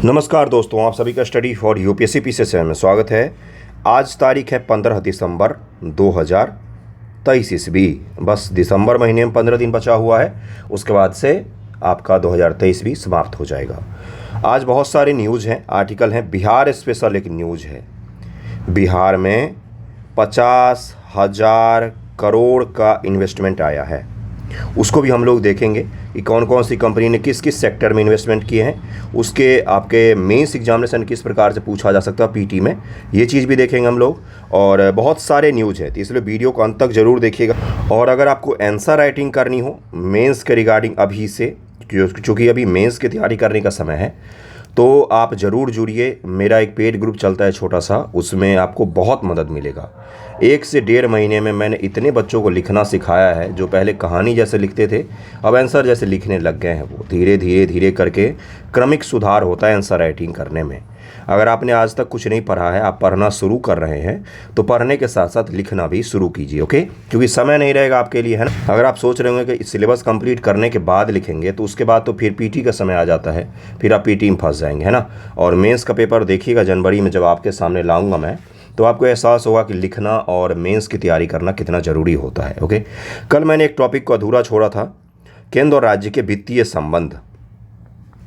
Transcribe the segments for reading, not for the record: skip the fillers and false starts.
नमस्कार दोस्तों, आप सभी का स्टडी फॉर यूपीएससी पीसीएस में स्वागत है। आज तारीख है 15 दिसंबर 2023 ईस्वी। बस दिसंबर महीने में 15 दिन बचा हुआ है, उसके बाद से आपका 2023 भी समाप्त हो जाएगा। आज बहुत सारे न्यूज़ हैं, आर्टिकल हैं। बिहार स्पेशल एक न्यूज़ है। बिहार में 50,000 करोड़ का इन्वेस्टमेंट आया है, उसको भी हम लोग देखेंगे कि कौन कौन सी कंपनी ने किस किस सेक्टर में इन्वेस्टमेंट किए हैं। उसके आपके मेंस एग्जामिनेशन किस प्रकार से पूछा जा सकता है पीटी में, ये चीज़ भी देखेंगे हम लोग। और बहुत सारे न्यूज़ हैं, तो इसलिए वीडियो को अंत तक ज़रूर देखिएगा। और अगर आपको आंसर राइटिंग करनी हो मेंस के रिगार्डिंग अभी से, क्योंकि अभी मेंस की तैयारी करने का समय है, तो आप ज़रूर जुड़िए। मेरा एक पेड ग्रुप चलता है छोटा सा, उसमें आपको बहुत मदद मिलेगा। 1 से 1.5 महीने में मैंने इतने बच्चों को लिखना सिखाया है, जो पहले कहानी जैसे लिखते थे अब आंसर जैसे लिखने लग गए हैं। वो धीरे धीरे धीरे करके क्रमिक सुधार होता है आंसर राइटिंग करने में। अगर आपने आज तक कुछ नहीं पढ़ा है, आप पढ़ना शुरू कर रहे हैं, तो पढ़ने के साथ साथ लिखना भी शुरू कीजिए, ओके। क्योंकि समय नहीं रहेगा आपके लिए, है ना। अगर आप सोच रहे होंगे कि सिलेबस कंप्लीट करने के बाद लिखेंगे, तो उसके बाद तो फिर पीटी का समय आ जाता है, फिर आप पीटी में फंस जाएंगे, है ना। और मेंस का पेपर देखिएगा जनवरी में, जब आपके सामने लाऊंगा मैं, तो आपको एहसास होगा कि लिखना और मेंस की तैयारी करना कितना ज़रूरी होता है, ओके। कल मैंने एक टॉपिक को अधूरा छोड़ा था, केंद्र और राज्य के वित्तीय संबंध।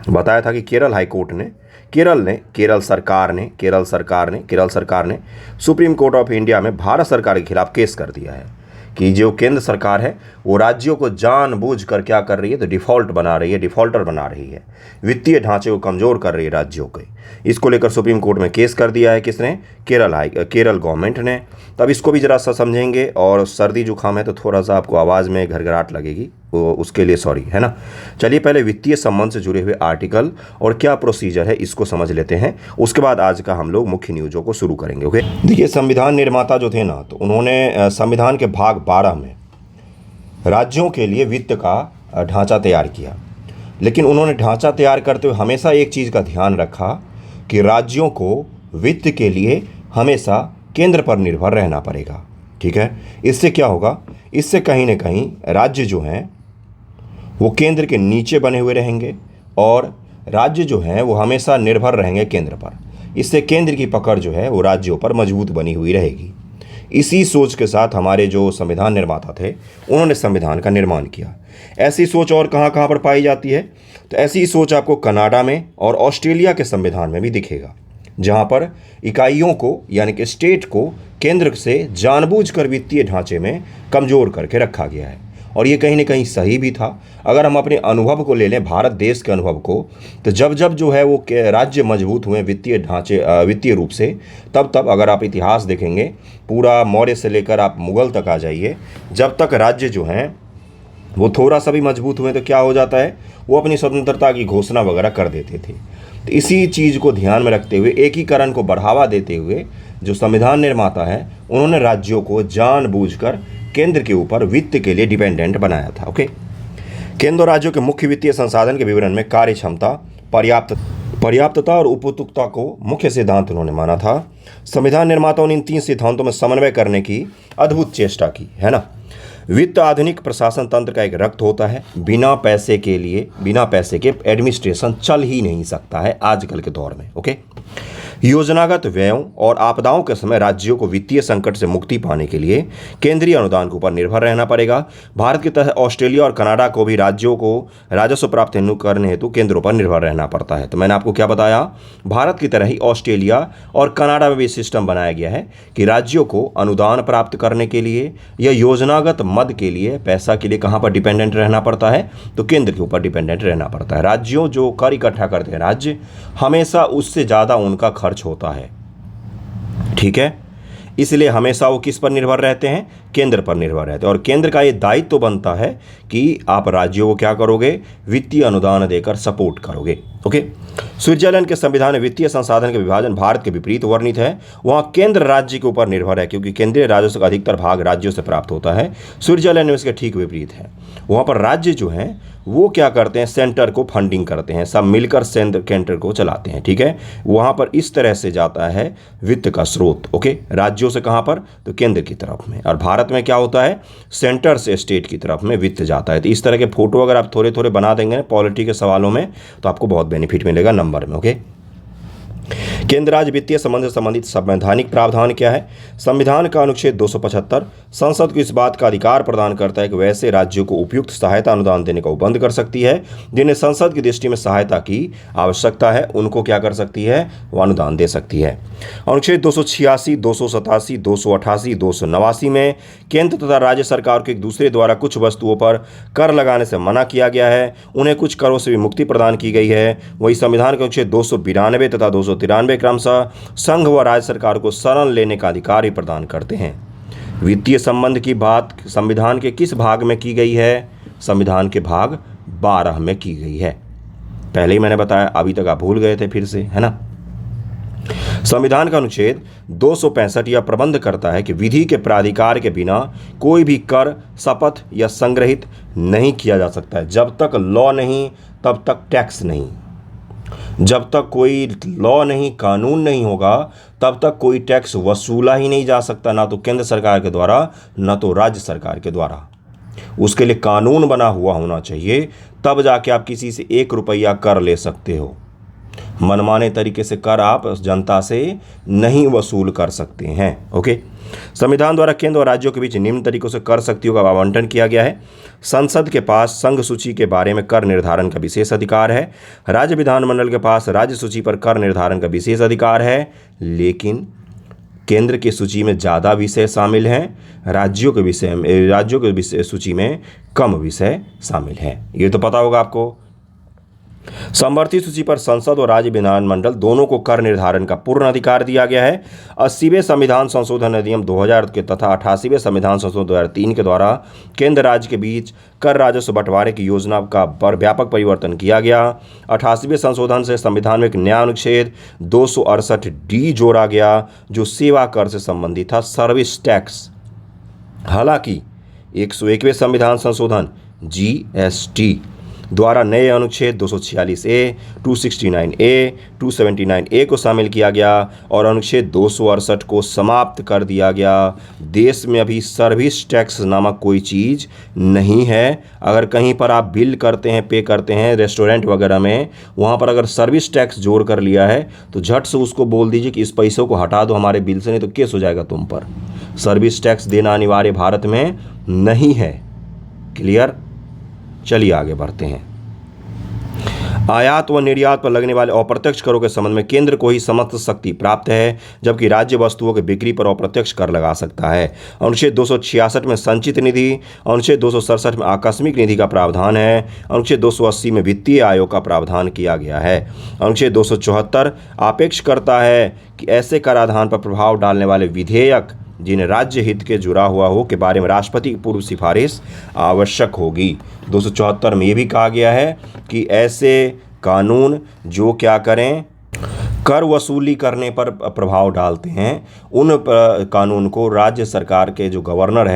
बताया था कि केरल सरकार ने सुप्रीम कोर्ट ऑफ इंडिया में भारत सरकार के खिलाफ केस कर दिया है कि जो केंद्र सरकार है वो राज्यों को जानबूझकर क्या कर रही है, तो डिफ़ॉल्टर बना रही है, वित्तीय ढांचे को कमज़ोर कर रही है राज्यों के। इसको लेकर सुप्रीम कोर्ट में केस कर दिया है। किसने? केरल गवर्नमेंट ने। तब इसको भी ज़रा सा समझेंगे। और सर्दी जुकाम है तो थोड़ा सा आपको आवाज़ में घरघराहट लगेगी, उसके लिए सॉरी, है ना। चलिए पहले वित्तीय संबंध से जुड़े हुए आर्टिकल और क्या प्रोसीजर है इसको समझ लेते हैं, उसके बाद आज का हम लोग मुख्य न्यूज़ों को शुरू करेंगे, ओके। देखिए, संविधान निर्माता जो थे ना, तो उन्होंने संविधान के भाग 12 में राज्यों के लिए वित्त का ढांचा तैयार किया। लेकिन उन्होंने ढांचा तैयार करते हुए हमेशा एक चीज़ का ध्यान रखा कि राज्यों को वित्त के लिए हमेशा केंद्र पर निर्भर रहना पड़ेगा, ठीक है। इससे क्या होगा, इससे कहीं ना कहीं राज्य जो हैं वो केंद्र के नीचे बने हुए रहेंगे और राज्य जो हैं वो हमेशा निर्भर रहेंगे केंद्र पर। इससे केंद्र की पकड़ जो है वो राज्यों पर मजबूत बनी हुई रहेगी। इसी सोच के साथ हमारे जो संविधान निर्माता थे उन्होंने संविधान का निर्माण किया। ऐसी सोच और कहाँ कहाँ पर पाई जाती है, तो ऐसी सोच आपको कनाडा में और ऑस्ट्रेलिया के संविधान में भी दिखेगा, जहाँ पर इकाइयों को यानी कि स्टेट को केंद्र से जानबूझकर वित्तीय ढांचे में कमज़ोर करके रखा गया है। और ये कहीं ना कहीं सही भी था। अगर हम अपने अनुभव को ले लें, भारत देश के अनुभव को, तो जब जब जो है वो राज्य मजबूत हुए वित्तीय रूप से, तब अगर आप इतिहास देखेंगे पूरा मौर्य से लेकर आप मुगल तक आ जाइए, जब तक राज्य जो हैं वो थोड़ा सा भी मजबूत हुए तो क्या हो जाता है, वो अपनी स्वतंत्रता की घोषणा वगैरह कर देते थे। तो इसी चीज़ को ध्यान में रखते हुए, एकीकरण को बढ़ावा देते हुए, जो संविधान निर्माता है उन्होंने राज्यों को जानबूझकर केंद्र के ऊपर वित्त के लिए डिपेंडेंट बनाया था, ओके। केंद्र और राज्यों के मुख्य वित्तीय संसाधन के विवरण में कार्य क्षमता, पर्याप्तता और उपयुक्तता को मुख्य सिद्धांत उन्होंने माना था। संविधान निर्माताओं ने इन 3 सिद्धांतों में समन्वय करने की अद्भुत चेष्टा की, है ना। वित्त आधुनिक प्रशासन तंत्र का एक रक्त होता है। बिना पैसे के एडमिनिस्ट्रेशन चल ही नहीं सकता है आजकल के दौर में, ओके। योजनागत व्ययों और आपदाओं के समय राज्यों को वित्तीय संकट से मुक्ति पाने के लिए केंद्रीय अनुदान के ऊपर निर्भर रहना पड़ेगा। भारत की तरह ऑस्ट्रेलिया और कनाडा को भी राज्यों को राजस्व प्राप्त करने हेतु केंद्रों पर निर्भर रहना पड़ता है। तो मैंने आपको क्या बताया, भारत की तरह ही ऑस्ट्रेलिया और कनाडा में भी सिस्टम बनाया गया है कि राज्यों को अनुदान प्राप्त करने के लिए या योजनागत मद के लिए, पैसा के लिए कहाँ पर डिपेंडेंट रहना पड़ता है, तो केंद्र के ऊपर डिपेंडेंट रहना पड़ता है। राज्यों जो कर इकट्ठा करते हैं राज्य, हमेशा उससे ज़्यादा उनका खर्च होता है, ठीक है। इसलिए हमेशा वो किस पर निर्भर रहते हैं, केंद्र पर निर्भर रहते हैं। और केंद्र का ये दायित्व तो बनता है कि आप राज्यों को क्या करोगे, वित्तीय अनुदान देकर सपोर्ट करोगे, ओके। स्विट्जरलैंड के संविधान में वित्तीय संसाधन के विभाजन भारत के विपरीत वर्णित है। वहाँ केंद्र राज्य के ऊपर निर्भर है, क्योंकि केंद्रीय राजस्व का अधिकतर भाग राज्यों से प्राप्त होता है। स्विट्जरलैंड में इसके ठीक विपरीत है। वहाँ पर राज्य जो हैं वो क्या करते हैं, सेंटर को फंडिंग करते हैं, सब मिलकर सेंटर को चलाते हैं, ठीक है। वहाँ पर इस तरह से जाता है वित्त का स्रोत, ओके। राज्यों से कहाँ पर, तो केंद्र की तरफ में। और भारत में क्या होता है, सेंटर से स्टेट की तरफ में वित्त जाता है। तो इस तरह के फोटो अगर आप थोड़े थोड़े बना देंगे पॉलिटी के सवालों में, तो आपको बहुत बेनिफिट मिलेगा नंबर में, ओके। केंद्र राज्य वित्तीय संबंध से संबंधित संवैधानिक प्रावधान क्या है? संविधान का अनुच्छेद 275 संसद को इस बात का अधिकार प्रदान करता है कि वैसे राज्यों को उपयुक्त सहायता अनुदान देने का उपबंध कर सकती है जिन्हें संसद की दृष्टि में सहायता की आवश्यकता है, उनको क्या कर सकती है? वो अनुदान दे सकती है। अनुच्छेद 286, 287, 288, 289 में केंद्र तथा राज्य सरकार को एक दूसरे द्वारा कुछ वस्तुओं पर कर लगाने से मना किया गया है, उन्हें कुछ करों से भी मुक्ति प्रदान की गई है। वही संविधान के अनुच्छेद 292 तथा 293 क्रमशः संघ व राज्य सरकार को शरण लेने का अधिकार ही प्रदान करते हैं। वित्तीय संबंध की बात संविधान के किस भाग में की गई है? संविधान के भाग 12 में की गई है। पहले ही मैंने बताया, अभी तक आप भूल गए थे, फिर से, है ना। संविधान का अनुच्छेद 265 यह प्रबंध करता है कि विधि के प्राधिकार के बिना कोई भी कर, शपथ या संग्रहित नहीं किया जा सकता है। जब तक लॉ नहीं तब तक टैक्स नहीं। जब तक कोई लॉ नहीं, कानून नहीं होगा, तब तक कोई टैक्स वसूला ही नहीं जा सकता, ना तो केंद्र सरकार के द्वारा ना तो राज्य सरकार के द्वारा। उसके लिए कानून बना हुआ होना चाहिए, तब जाके आप किसी से 1 रुपया कर ले सकते हो। मनमाने तरीके से कर आप जनता से नहीं वसूल कर सकते हैं। ओके। संविधान द्वारा केंद्र और राज्यों के बीच निम्न तरीकों से कर शक्तियों का आवंटन किया गया है। संसद के पास संघ सूची के बारे में कर निर्धारण का विशेष अधिकार है। राज्य विधानमंडल के पास राज्य सूची पर कर निर्धारण का विशेष अधिकार है, लेकिन केंद्र की सूची में ज़्यादा विषय शामिल हैं, राज्यों के सूची में कम विषय शामिल हैं। ये तो पता होगा आपको। समवर्ती सूची पर संसद और राज्य विधानमंडल दोनों को कर निर्धारण का पूर्ण अधिकार दिया गया है। 80वें संविधान संशोधन अधिनियम 2000 के तथा 88वें संविधान संशोधन 2003 के द्वारा केंद्र राज्य के बीच कर राजस्व बंटवारे की योजना का व्यापक परिवर्तन किया गया। 88वें संशोधन से संविधान में एक नया अनुच्छेद 268D जोड़ा गया जो सेवा कर से संबंधित था, सर्विस टैक्स। हालांकि 101वें संविधान संशोधन GST द्वारा नए अनुच्छेद 246A, 269A, 279A को शामिल किया गया और अनुच्छेद 268 को समाप्त कर दिया गया। देश में अभी सर्विस टैक्स नामक कोई चीज़ नहीं है। अगर कहीं पर आप बिल करते हैं, पे करते हैं रेस्टोरेंट वगैरह में, वहाँ पर अगर सर्विस टैक्स जोड़ कर लिया है तो झट से उसको बोल दीजिए कि इस पैसों को हटा दो हमारे बिल से, नहीं तो केस हो जाएगा तुम पर। सर्विस टैक्स देना अनिवार्य भारत में नहीं है। क्लियर? चलिए आगे बढ़ते हैं। आयात व निर्यात पर लगने वाले अप्रत्यक्ष करों के संबंध में केंद्र को ही समस्त शक्ति प्राप्त है, जबकि राज्य वस्तुओं की बिक्री पर अप्रत्यक्ष कर लगा सकता है। अनुच्छेद 266 में संचित निधि, अनुच्छेद 267 में आकस्मिक निधि का प्रावधान है, अनुच्छेद 280 में वित्तीय आयोग का प्रावधान किया गया है। अनुच्छेद 274 आपेक्ष करता है कि ऐसे कराधान पर प्रभाव डालने वाले विधेयक जिन्हें राज्य हित के जुड़ा हुआ हो के बारे में राष्ट्रपति की पूर्व सिफारिश आवश्यक होगी। 274 में ये भी कहा गया है कि ऐसे कानून जो क्या करें, कर वसूली करने पर प्रभाव डालते हैं, उन कानून को राज्य सरकार के जो गवर्नर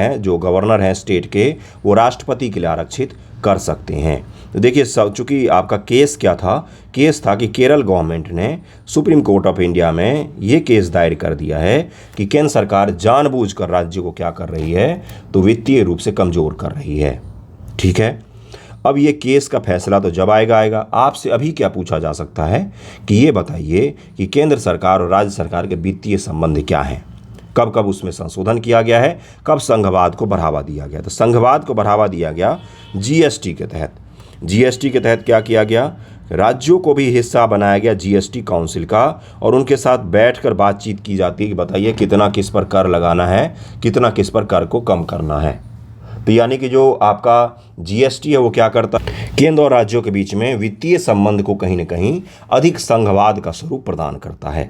हैं स्टेट के, वो राष्ट्रपति के लिए आरक्षित कर सकते हैं। तो देखिए, चूँकि आपका केस क्या था? केस था कि केरल गवर्नमेंट ने सुप्रीम कोर्ट ऑफ इंडिया में ये केस दायर कर दिया है कि केंद्र सरकार जानबूझकर राज्य को क्या कर रही है, तो वित्तीय रूप से कमज़ोर कर रही है। ठीक है। अब ये केस का फैसला तो जब आएगा। आपसे अभी क्या पूछा जा सकता है कि ये बताइए कि केंद्र सरकार और राज्य सरकार के वित्तीय संबंध क्या हैं, कब कब उसमें संशोधन किया गया है, कब संघवाद को बढ़ावा दिया गया। तो संघवाद को बढ़ावा दिया गया GST के तहत। GST के तहत क्या किया गया? राज्यों को भी हिस्सा बनाया गया GST काउंसिल का, और उनके साथ बैठकर बातचीत की जाती है कि बताइए कितना किस पर कर लगाना है, कितना किस पर कर को कम करना है। तो यानी कि जो आपका GST है वो क्या करता है? केंद्र और राज्यों के बीच में वित्तीय संबंध को कहीं न कहीं अधिक संघवाद का स्वरूप प्रदान करता है।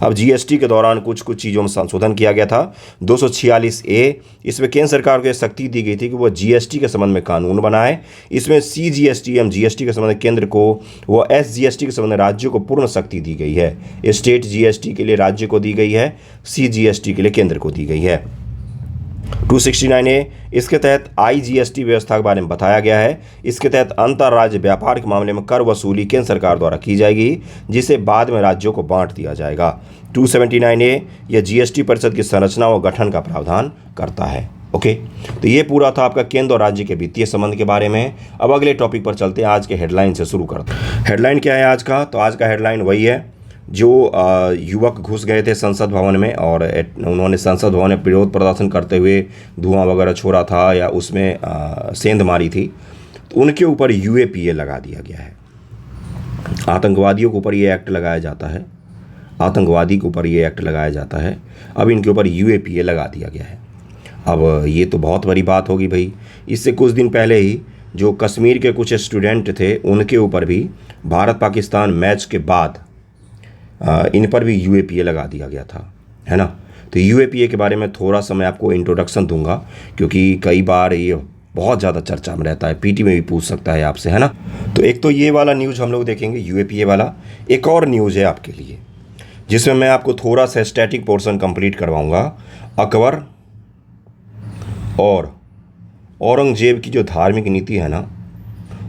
अब GST के दौरान कुछ चीज़ों में संशोधन किया गया था। 246A, इसमें केंद्र सरकार को यह शक्ति दी गई थी कि वो GST के संबंध में कानून बनाए। इसमें CGST एवं GST के संबंध में केंद्र को, वो SGST के संबंध में राज्यों को पूर्ण शक्ति दी गई है। स्टेट GST के लिए राज्य को दी गई है, CGST के लिए केंद्र को दी गई है। 269A, इसके तहत IGST व्यवस्था के बारे में बताया गया है। इसके तहत अंतर्राज्य व्यापार के मामले में कर वसूली केंद्र सरकार द्वारा की जाएगी, जिसे बाद में राज्यों को बांट दिया जाएगा। 279A, यह GST परिषद की संरचना व गठन का प्रावधान करता है। ओके, तो ये पूरा था आपका केंद्र और राज्य के वित्तीय संबंध के बारे में। अब अगले टॉपिक पर चलते हैं। आज के हेडलाइन से शुरू करते हैं। हेडलाइन क्या है आज का? तो आज का हेडलाइन वही है, जो युवक घुस गए थे संसद भवन में और उन्होंने संसद भवन में विरोध प्रदर्शन करते हुए धुआं वगैरह छोड़ा था या उसमें सेंध मारी थी, तो उनके ऊपर यूएपीए लगा दिया गया है। आतंकवादियों के ऊपर ये एक्ट लगाया जाता है, आतंकवादी के ऊपर ये एक्ट लगाया जाता है। अब इनके ऊपर यूएपीए लगा दिया गया है। अब ये तो बहुत बड़ी बात होगी भाई। इससे कुछ दिन पहले ही जो कश्मीर के कुछ स्टूडेंट थे उनके ऊपर भी भारत पाकिस्तान मैच के बाद इन पर भी यूएपीए लगा दिया गया था, है ना। तो यूएपीए के बारे में थोड़ा सा मैं आपको इंट्रोडक्शन दूंगा, क्योंकि कई बार ये बहुत ज़्यादा चर्चा में रहता है, पीटी में भी पूछ सकता है आपसे, है ना। तो एक तो ये वाला न्यूज़ हम लोग देखेंगे यूएपीए वाला। एक और न्यूज़ है आपके लिए जिसमें मैं आपको थोड़ा सा स्टैटिक पोर्शन कंप्लीट करवाऊंगा। अकबर और औरंगजेब की जो धार्मिक नीति है ना,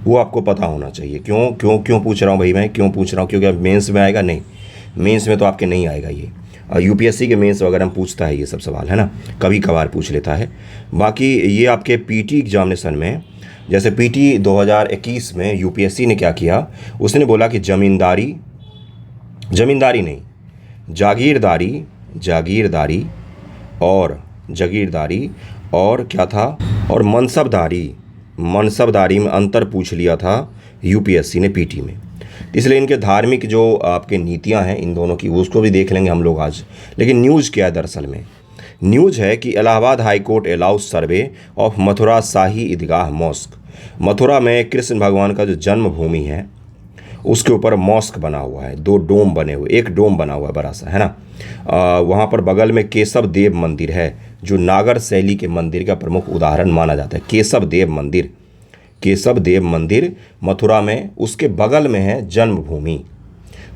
वो आपको पता होना चाहिए। क्यों क्यों क्यों पूछ रहा हूँ भाई, मैं क्यों पूछ रहा हूँ? क्योंकि अब मेंस में आएगा नहीं, मेंस में तो आपके नहीं आएगा ये। यूपीएससी के मेंस वगैरह में पूछता है ये सब सवाल, है ना, कभी कभार पूछ लेता है। बाकी ये आपके पीटी एग्जामिनेशन में, जैसे पीटी 2021 में यूपीएससी ने क्या किया, उसने बोला कि जमींदारी नहीं, जागीरदारी और क्या था, और मनसबदारी में अंतर पूछ लिया था यूपीएससी ने पीटी में। इसलिए इनके धार्मिक जो आपके नीतियां हैं इन दोनों की, उसको भी देख लेंगे हम लोग आज। लेकिन न्यूज़ क्या है दरअसल में? न्यूज़ है कि Allahabad high court allows survey of Mathura Shahi Idgah mosque. Mathura में कृष्ण भगवान का जो जन्मभूमि है उसके ऊपर मॉस्क बना हुआ है, 2 डोम बने हुए, एक डोम बना हुआ है बड़ा सा, है ना। वहाँ पर बगल में केशव देव मंदिर है जो नागर शैली के मंदिर का प्रमुख उदाहरण माना जाता है। केशव देव मंदिर मथुरा में, उसके बगल में है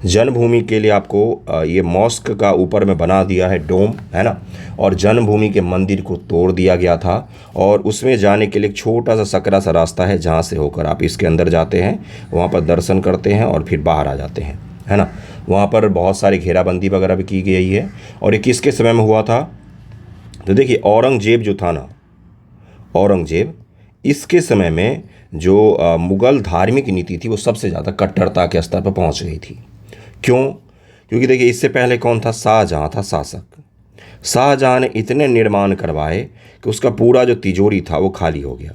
जन्मभूमि के लिए आपको ये मॉस्क का ऊपर में बना दिया है डोम, है ना। और जन्मभूमि के मंदिर को तोड़ दिया गया था और उसमें जाने के लिए एक छोटा सा सकरा सा रास्ता है जहाँ से होकर आप इसके अंदर जाते हैं, वहाँ पर दर्शन करते हैं और फिर बाहर आ जाते हैं, है ना। वहाँ पर बहुत सारी घेराबंदी वगैरह भी की गई है। और ये किसके समय में हुआ था? तो देखिए औरंगजेब जो था ना, इसके समय में जो मुग़ल धार्मिक नीति थी वो सबसे ज़्यादा कट्टरता के स्तर पर पहुँच गई थी। क्यों? क्योंकि देखिए इससे पहले कौन था? शाहजहाँ था शासक। शाहजहाँ ने इतने निर्माण करवाए कि उसका पूरा जो तिजोरी था वो खाली हो गया,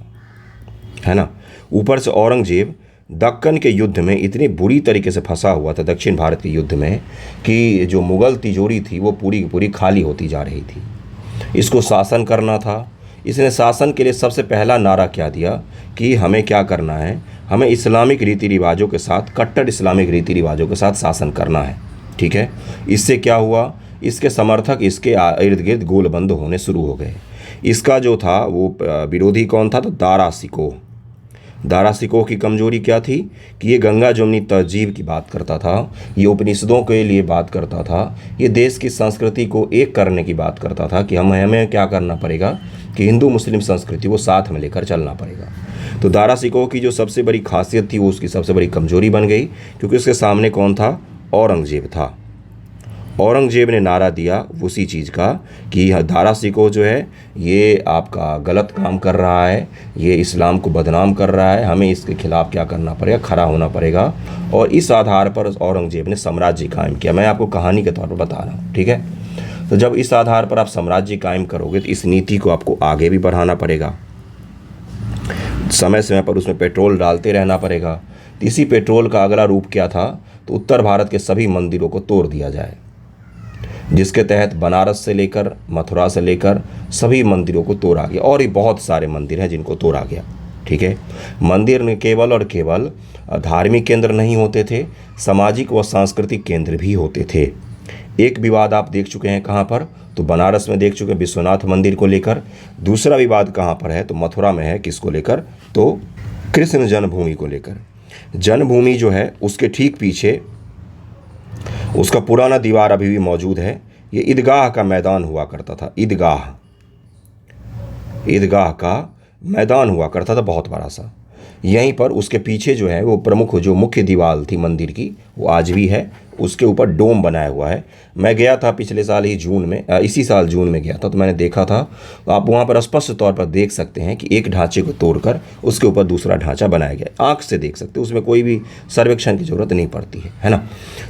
है ना। ऊपर से औरंगजेब दक्कन के युद्ध में इतनी बुरी तरीके से फंसा हुआ था, दक्षिण भारत के युद्ध में, कि जो मुग़ल तिजोरी थी वो पूरी की पूरी खाली होती जा रही थी। इसको शासन करना था। इसने शासन के लिए सबसे पहला नारा क्या दिया कि हमें क्या करना है, हमें इस्लामिक रीति रिवाजों के साथ, कट्टर इस्लामिक रीति रिवाजों के साथ शासन करना है, ठीक है। इससे क्या हुआ, इसके समर्थक इसके इर्द गिर्द गोलबंद होने शुरू हो गए। इसका जो था वो विरोधी कौन था? तो दारा सिकोह की कमजोरी क्या थी कि ये गंगा जमुनी तहजीब की बात करता था, ये उपनिषदों के लिए बात करता था, ये देश की संस्कृति को एक करने की बात करता था कि हमें क्या करना पड़ेगा कि हिंदू मुस्लिम संस्कृति को साथ में लेकर चलना पड़ेगा। तो दारा सिकोह की जो सबसे बड़ी खासियत थी वो उसकी सबसे बड़ी कमजोरी बन गई, क्योंकि उसके सामने कौन था? औरंगजेब था। औरंगजेब ने नारा दिया उसी चीज़ का कि दारा सिकोह जो है ये आपका गलत काम कर रहा है, ये इस्लाम को बदनाम कर रहा है, हमें इसके खिलाफ क्या करना पड़ेगा? खड़ा होना पड़ेगा। और इस आधार पर औरंगजेब ने साम्राज्य कायम किया। मैं आपको कहानी के तौर पर बता रहा हूँ, ठीक है। तो जब इस आधार पर आप साम्राज्य कायम करोगे तो इस नीति को आपको आगे भी बढ़ाना पड़ेगा, समय समय पर उसमें पेट्रोल डालते रहना पड़ेगा। तो इसी पेट्रोल का अगला रूप क्या था? तो उत्तर भारत के सभी मंदिरों को तोड़ दिया जाए, जिसके तहत बनारस से लेकर मथुरा से लेकर सभी मंदिरों को तोड़ा गया। और ये बहुत सारे मंदिर हैं जिनको तोड़ा गया, ठीक है। मंदिर ने केवल और केवल धार्मिक केंद्र नहीं होते थे, सामाजिक व सांस्कृतिक केंद्र भी होते थे। एक विवाद आप देख चुके हैं कहाँ पर? तो बनारस में देख चुके हैं, विश्वनाथ मंदिर को लेकर। दूसरा विवाद कहाँ पर है? तो मथुरा में है। किसको लेकर? तो कृष्ण जन्मभूमि को लेकर। जन्मभूमि जो है उसके ठीक पीछे उसका पुराना दीवार अभी भी मौजूद है। ये ईदगाह का मैदान हुआ करता था, ईदगाह का मैदान हुआ करता था बहुत बड़ा सा। यहीं पर उसके पीछे जो है वो प्रमुख जो मुख्य दीवार थी मंदिर की, वो आज भी है, उसके ऊपर डोम बनाया हुआ है। मैं गया था पिछले साल ही जून में, इसी साल जून में गया था, तो मैंने देखा था। तो आप वहाँ पर स्पष्ट तौर पर देख सकते हैं कि एक ढांचे को तोड़कर उसके ऊपर दूसरा ढांचा बनाया गया, आँख से देख सकते हैं, उसमें कोई भी सर्वेक्षण की ज़रूरत नहीं पड़ती है ना।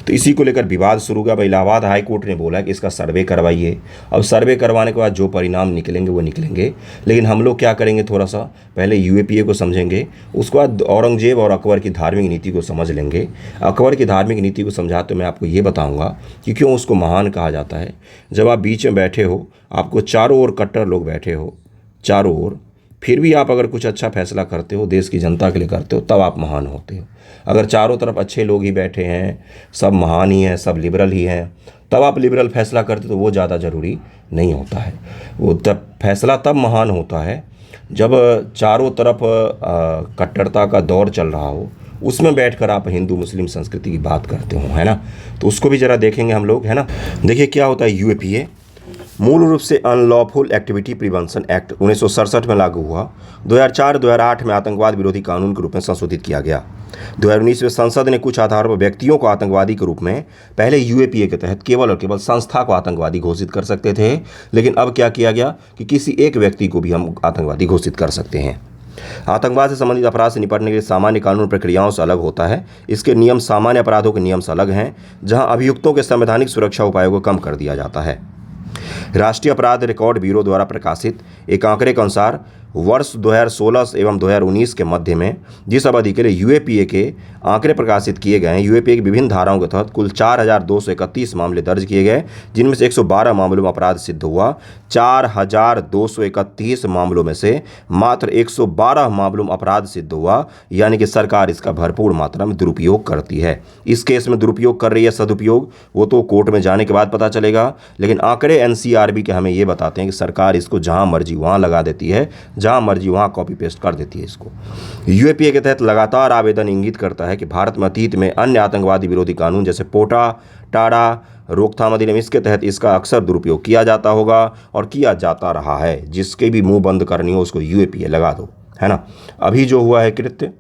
तो इसी को लेकर विवाद शुरू हुआ। भाई इलाहाबाद हाई कोर्ट ने बोला कि इसका सर्वे करवाइए। अब सर्वे करवाने के बाद जो परिणाम निकलेंगे वो निकलेंगे, लेकिन हम लोग क्या करेंगे, थोड़ा सा पहले यूएपीए को समझेंगे, उसके बाद औरंगजेब और अकबर की धार्मिक नीति को समझ लेंगे। अकबर की धार्मिक नीति को समझा तो मैं आपको ये बताऊंगा कि क्यों उसको महान कहा जाता है। जब आप बीच में बैठे हो, आपको चारों ओर कट्टर लोग बैठे हो, चारों ओर, फिर भी आप अगर कुछ अच्छा फैसला करते हो, देश की जनता के लिए करते हो, तब आप महान होते हो। अगर चारों तरफ अच्छे लोग ही बैठे हैं, सब महान ही हैं, सब लिबरल ही हैं, तब आप लिबरल फैसला करते तो वो ज़्यादा ज़रूरी नहीं होता है। वो तब फैसला तब महान होता है जब चारों तरफ कट्टरता का दौर चल रहा हो, उसमें बैठकर आप हिंदू मुस्लिम संस्कृति की बात करते हो, है ना। तो उसको भी ज़रा देखेंगे हम लोग, है ना। देखिए क्या होता है। यूएपीए मूल रूप से अनलॉफुल एक्टिविटी प्रिवेंशन एक्ट 1967 में लागू हुआ। 2004-2008 में आतंकवाद विरोधी कानून के रूप में संशोधित किया गया। 2019 में संसद ने कुछ आधारों पर व्यक्तियों को आतंकवादी के रूप में, पहले यूएपीए के तहत केवल और केवल संस्था को आतंकवादी घोषित कर सकते थे, लेकिन अब क्या किया गया कि किसी एक व्यक्ति को भी हम आतंकवादी घोषित कर सकते हैं। आतंकवाद से संबंधित अपराध से निपटने के लिए सामान्य कानून प्रक्रियाओं से अलग होता है। इसके नियम सामान्य अपराधों के नियम से अलग हैं, जहां अभियुक्तों के संवैधानिक सुरक्षा उपायों को कम कर दिया जाता है। राष्ट्रीय अपराध रिकॉर्ड ब्यूरो द्वारा प्रकाशित एक आंकड़े के अनुसार वर्ष 2016 एवं 2019 के मध्य में जिस अवधि के लिए यूएपीए के आंकड़े प्रकाशित किए गए हैं, यूएपीए की विभिन्न धाराओं के तहत कुल 4231 मामले दर्ज किए गए, जिनमें से 112 मामलों में अपराध सिद्ध हुआ। 4231 मामलों में से मात्र 112 मामलों में अपराध सिद्ध हुआ, यानी कि सरकार इसका भरपूर मात्रा में दुरुपयोग करती है। इस केस में दुरुपयोग कर रही है, सदुपयोग, वो तो कोर्ट में जाने के बाद पता चलेगा, लेकिन आंकड़े एनसीआरबी के हमें ये बताते हैं कि सरकार इसको जहां मर्जी वहां लगा देती है, जहां मर्जी वहां कॉपी पेस्ट कर देती है इसको। यूएपीए के तहत लगातार आवेदन इंगित करता है कि भारत में अतीत में अन्य आतंकवादी विरोधी कानून जैसे पोटा, टाडा, रोकथाम अधिनियम, इसके तहत इसका अक्सर दुरुपयोग किया जाता होगा और किया जाता रहा है। जिसके भी मुंह बंद करनी हो उसको यूएपीए लगा दो, है ना। अभी जो हुआ है कृत्य,